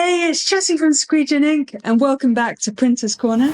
Hey, it's Jessie from Squeegee Ink, and welcome back to Printer's Corner.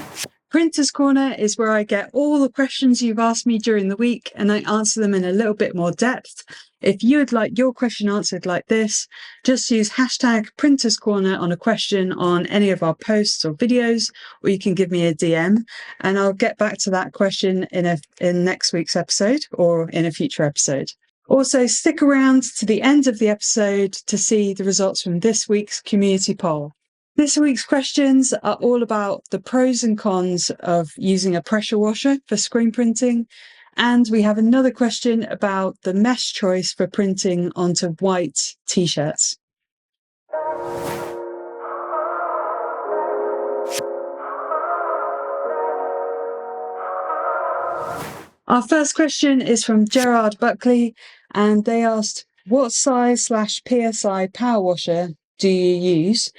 Printer's Corner is where I get all the questions you've asked me during the week and I answer them in a little bit more depth. If you would like your question answered like this, just use hashtag Printer's Corner on a question on any of our posts or videos, or you can give me a DM and I'll get back to that question in next week's episode or in a future episode. Also, stick around to the end of the episode to see the results from this week's community poll. This week's questions are all about the pros and cons of using a pressure washer for screen printing. And we have another question about the mesh choice for printing onto white t-shirts. Our first question is from Gerard Buckley, and they asked, what size/PSI power washer do you use?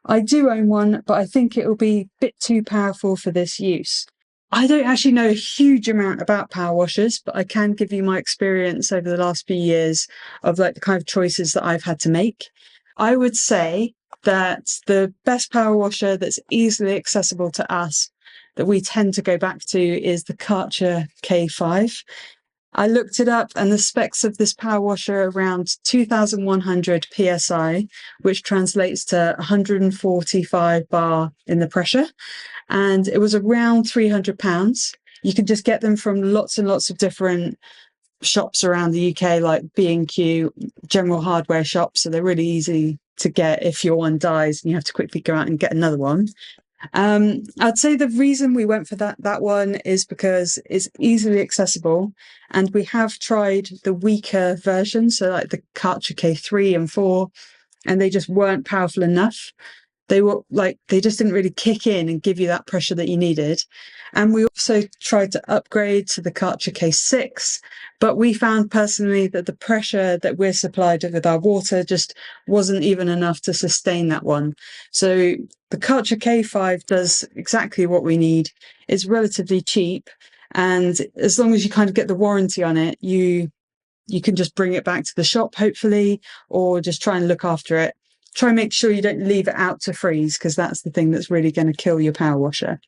I do own one, but I think it will be a bit too powerful for this use. I don't actually know a huge amount about power washers, but I can give you my experience over the last few years of like the kind of choices that I've had to make. I would say that the best power washer that's easily accessible to us that we tend to go back to is the Karcher K5. I looked it up and the specs of this power washer are around 2,100 PSI, which translates to 145 bar in the pressure. And it was around £300. You can just get them from lots and lots of different shops around the UK, like B&Q, general hardware shops. So they're really easy to get if your one dies and you have to quickly go out and get another one. I'd say the reason we went for that one is because it's easily accessible, and we have tried the weaker version, so like the Karcher K3 and 4, and they just weren't powerful enough. They just didn't really kick in and give you that pressure that you needed. And we also tried to upgrade to the Karcher K6, but we found personally that the pressure that we're supplied with our water just wasn't even enough to sustain that one. So the Karcher K5 does exactly what we need. It's relatively cheap, and as long as you kind of get the warranty on it, you can just bring it back to the shop, hopefully, or just try and look after it. Try and make sure you don't leave it out to freeze, because that's the thing that's really going to kill your power washer.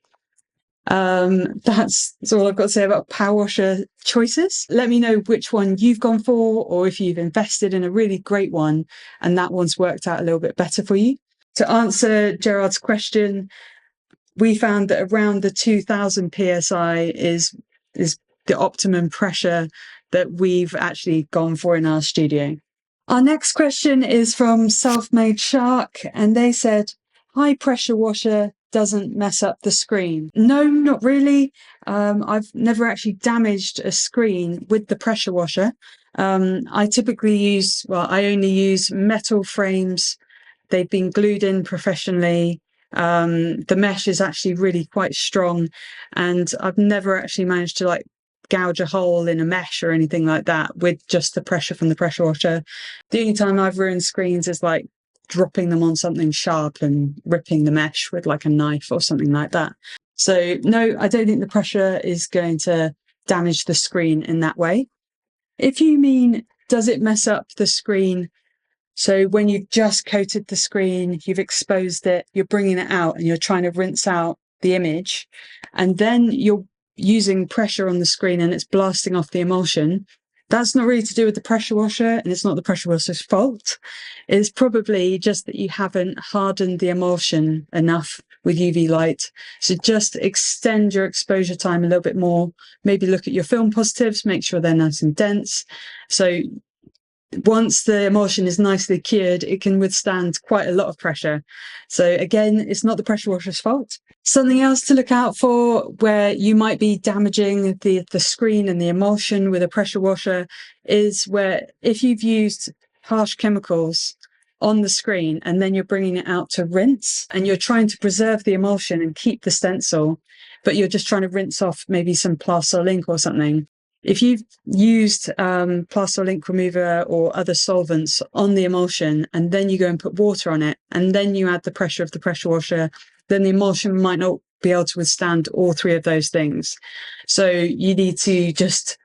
That's all I've got to say about power washer choices. Let me know which one you've gone for, or if you've invested in a really great one and that one's worked out a little bit better for you. To answer Gerard's question, we found that around the 2,000 PSI is the optimum pressure that we've actually gone for in our studio. Our next question is from Self-Made Shark, and they said, high pressure washer doesn't mess up the screen. No, not really. I've never actually damaged a screen with the pressure washer. I only use metal frames. They've been glued in professionally. The mesh is actually really quite strong, and I've never actually managed to gouge a hole in a mesh or anything like that with just the pressure from the pressure washer. The only time I've ruined screens is dropping them on something sharp and ripping the mesh with a knife or something like that. So no, I don't think the pressure is going to damage the screen in that way. If you mean, does it mess up the screen? So when you've just coated the screen, you've exposed it, you're bringing it out and you're trying to rinse out the image, and then you're using pressure on the screen and it's blasting off the emulsion, that's not really to do with the pressure washer, and it's not the pressure washer's fault. It's probably just that you haven't hardened the emulsion enough with UV light. So just extend your exposure time a little bit more. Maybe look at your film positives, make sure they're nice and dense. So once the emulsion is nicely cured, it can withstand quite a lot of pressure. So again, it's not the pressure washer's fault. Something else to look out for where you might be damaging the screen and the emulsion with a pressure washer is where if you've used harsh chemicals on the screen and then you're bringing it out to rinse and you're trying to preserve the emulsion and keep the stencil, but you're just trying to rinse off maybe some Plastel ink or something. If you've used Plastel ink remover or other solvents on the emulsion and then you go and put water on it and then you add the pressure of the pressure washer, then the emulsion might not be able to withstand all three of those things. So you need to just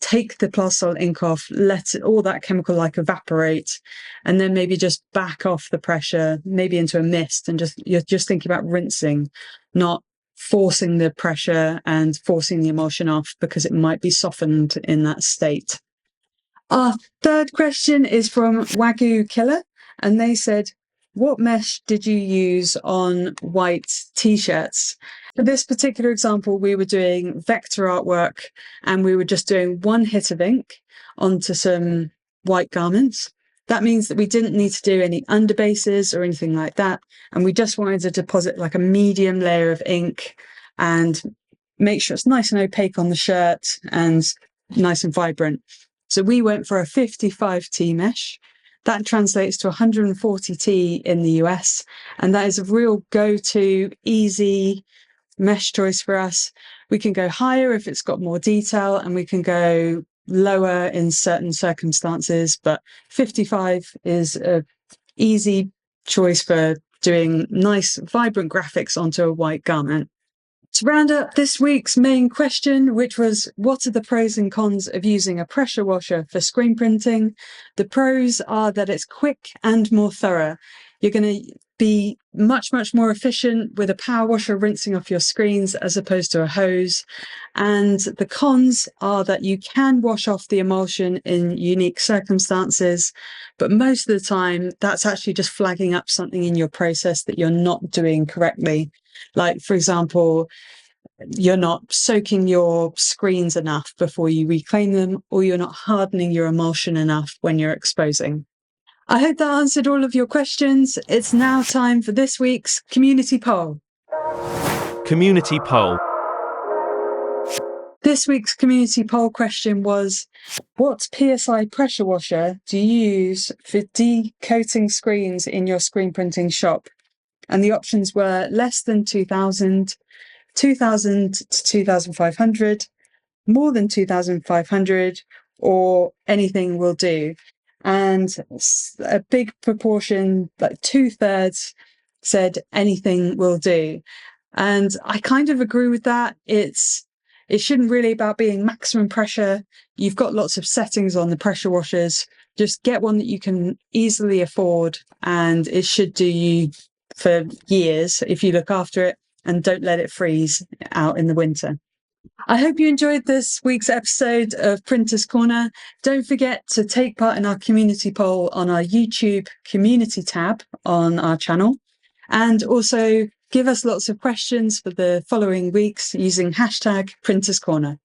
take the plastol ink off, let all that chemical like evaporate, and then maybe just back off the pressure, maybe into a mist, and you're just thinking about rinsing, not forcing the pressure and forcing the emulsion off, because it might be softened in that state. Our third question is from Wagyu Killer, and they said, what mesh did you use on white t-shirts? For this particular example, we were doing vector artwork, and we were just doing one hit of ink onto some white garments. That means that we didn't need to do any underbases or anything like that. And we just wanted to deposit like a medium layer of ink and make sure it's nice and opaque on the shirt and nice and vibrant. So we went for a 55T mesh. That translates to 140T in the US. And that is a real go-to, easy mesh choice for us. We can go higher if it's got more detail, and we can go lower in certain circumstances. But 55 is an easy choice for doing nice, vibrant graphics onto a white garment. To round up this week's main question, which was, what are the pros and cons of using a pressure washer for screen printing? The pros are that it's quick and more thorough. You're going to be much, much more efficient with a power washer rinsing off your screens as opposed to a hose. And the cons are that you can wash off the emulsion in unique circumstances, but most of the time that's actually just flagging up something in your process that you're not doing correctly. Like, for example, you're not soaking your screens enough before you reclaim them, or you're not hardening your emulsion enough when you're exposing. I hope that answered all of your questions. It's now time for this week's community poll. Community poll. This week's community poll question was, what PSI pressure washer do you use for decoating screens in your screen printing shop? And the options were less than 2,000, 2,000 to 2,500, more than 2,500, or anything will do. And a big proportion, like 2/3, said anything will do. And I kind of agree with that. It shouldn't really about being maximum pressure. You've got lots of settings on the pressure washers. Just get one that you can easily afford, and it should do you for years if you look after it and don't let it freeze out in the winter. I hope you enjoyed this week's episode of Printers Corner. Don't forget to take part in our community poll on our YouTube community tab on our channel, and also give us lots of questions for the following weeks using hashtag Printers Corner.